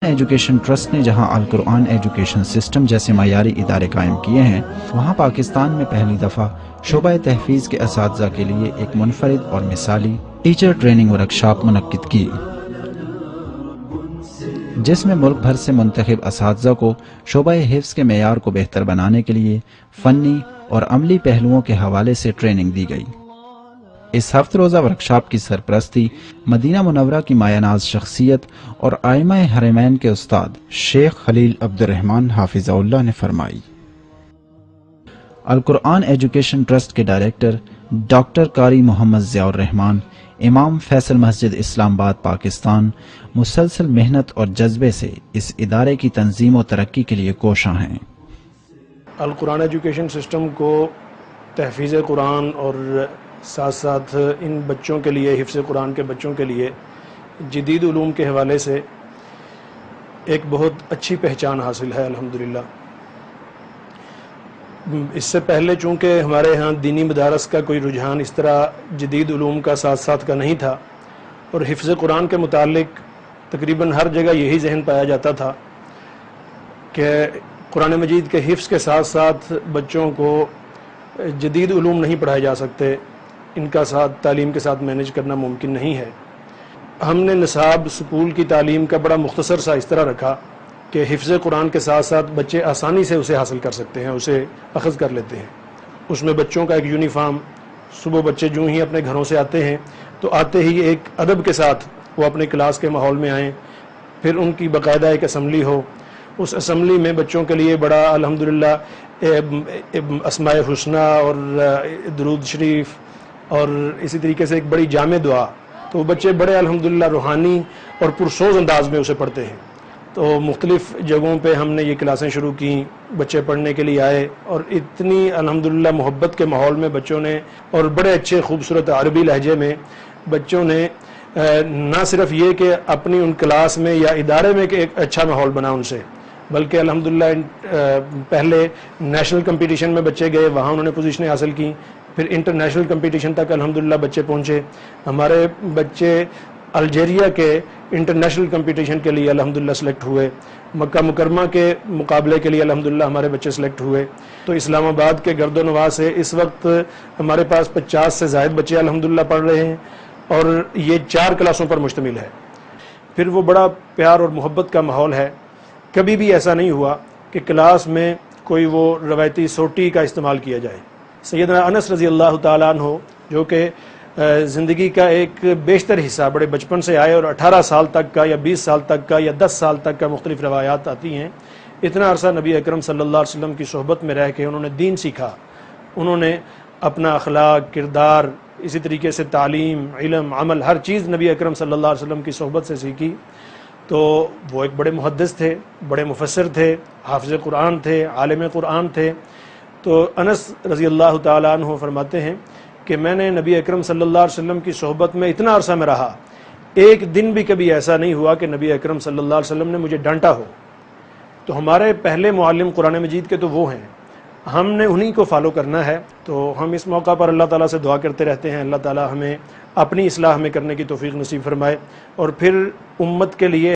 Education trust نے جہاں القرآن ایجوکیشن سسٹم جیسے معیاری ادارے قائم کیے ہیں، وہاں پاکستان میں پہلی دفعہ شعبہ تحفیظ کے اساتذہ کے لیے ایک منفرد اور مثالی ٹیچر ٹریننگ ورکشاپ منعقد کی، جس میں ملک بھر سے منتخب اساتذہ کو شعبہ حفظ کے معیار کو بہتر بنانے کے لیے فنی اور عملی پہلوؤں کے حوالے سے ٹریننگ دی گئی۔ اس ہفت روزہ ورکشاپ کی سرپرستی مدینہ منورہ کی مایہ ناز شخصیت اور ائمہ حرمین کے استاد شیخ خلیل عبد الرحمن حافظہ اللہ نے فرمائی۔ القرآن ایجوکیشن ٹرسٹ کے ڈائریکٹر ڈاکٹر قاری محمد ضیاء الرحمن، امام فیصل مسجد اسلام آباد پاکستان، مسلسل محنت اور جذبے سے اس ادارے کی تنظیم و ترقی کے لیے کوشاں ہیں۔ القرآن ایجوکیشن سسٹم کو تحفیظ قرآن اور ساتھ ساتھ ان بچوں کے لیے، حفظ قرآن کے بچوں کے لیے جدید علوم کے حوالے سے ایک بہت اچھی پہچان حاصل ہے الحمدللہ۔ اس سے پہلے چونکہ ہمارے ہاں دینی مدارس کا کوئی رجحان اس طرح جدید علوم کا ساتھ ساتھ کا نہیں تھا، اور حفظ قرآن کے متعلق تقریباً ہر جگہ یہی ذہن پایا جاتا تھا کہ قرآن مجید کے حفظ کے ساتھ ساتھ بچوں کو جدید علوم نہیں پڑھائے جا سکتے، ان کا ساتھ تعلیم کے ساتھ مینج کرنا ممکن نہیں ہے۔ ہم نے نصاب سکول کی تعلیم کا بڑا مختصر سا اس طرح رکھا کہ حفظ قرآن کے ساتھ ساتھ بچے آسانی سے اسے حاصل کر سکتے ہیں، اسے اخذ کر لیتے ہیں۔ اس میں بچوں کا ایک یونیفارم، صبح بچے جو ہی اپنے گھروں سے آتے ہیں تو آتے ہی ایک ادب کے ساتھ وہ اپنے کلاس کے ماحول میں آئیں، پھر ان کی باقاعدہ ایک اسمبلی ہو، اس اسمبلی میں بچوں کے لیے بڑا الحمدللہ اسماء حسنہ اور درود شریف اور اسی طریقے سے ایک بڑی جامع دعا، تو وہ بچے بڑے الحمدللہ روحانی اور پرسوز انداز میں اسے پڑھتے ہیں۔ تو مختلف جگہوں پہ ہم نے یہ کلاسیں شروع کیں، بچے پڑھنے کے لیے آئے، اور اتنی الحمدللہ محبت کے ماحول میں بچوں نے، اور بڑے اچھے خوبصورت عربی لہجے میں بچوں نے نہ صرف یہ کہ اپنی ان کلاس میں یا ادارے میں کہ ایک اچھا ماحول بنا ان سے، بلکہ الحمدللہ پہلے نیشنل کمپٹیشن میں بچے گئے، وہاں انہوں نے پوزیشنیں حاصل کی، پھر انٹرنیشنل کمپٹیشن تک الحمدللہ بچے پہنچے۔ ہمارے بچے الجیریا کے انٹرنیشنل کمپٹیشن کے لیے الحمدللہ سلیکٹ ہوئے، مکہ مکرمہ کے مقابلے کے لیے الحمدللہ ہمارے بچے سلیکٹ ہوئے۔ تو اسلام آباد کے گرد و نواح سے اس وقت ہمارے پاس 50 سے زائد بچے الحمدللہ پڑھ رہے ہیں، اور یہ 4 کلاسوں پر مشتمل ہے۔ پھر وہ بڑا پیار اور محبت کا ماحول ہے، کبھی بھی ایسا نہیں ہوا کہ کلاس میں کوئی وہ روایتی سوٹی کا استعمال کیا جائے۔ سیدنا انس رضی اللہ تعالیٰ عنہ جو کہ زندگی کا ایک بیشتر حصہ بڑے بچپن سے آئے، اور 18 سال تک کا یا 20 سال تک کا یا 10 سال تک کا مختلف روایات آتی ہیں، اتنا عرصہ نبی اکرم صلی اللہ علیہ وسلم کی صحبت میں رہ کے انہوں نے دین سیکھا، انہوں نے اپنا اخلاق، کردار، اسی طریقے سے تعلیم، علم، عمل، ہر چیز نبی اکرم صلی اللہ علیہ وسلم کی صحبت سے سیکھی۔ تو وہ ایک بڑے محدث تھے، بڑے مفسر تھے، حافظ قرآن تھے، عالم قرآن تھے۔ تو انس رضی اللہ تعالیٰ عنہ فرماتے ہیں کہ میں نے نبی اکرم صلی اللہ علیہ وسلم کی صحبت میں اتنا عرصہ میں رہا، ایک دن بھی کبھی ایسا نہیں ہوا کہ نبی اکرم صلی اللہ علیہ وسلم نے مجھے ڈانٹا ہو۔ تو ہمارے پہلے معلم قرآن مجید کے تو وہ ہیں، ہم نے انہی کو فالو کرنا ہے۔ تو ہم اس موقع پر اللہ تعالیٰ سے دعا کرتے رہتے ہیں، اللہ تعالیٰ ہمیں اپنی اصلاح میں کرنے کی توفیق نصیب فرمائے، اور پھر امت کے لیے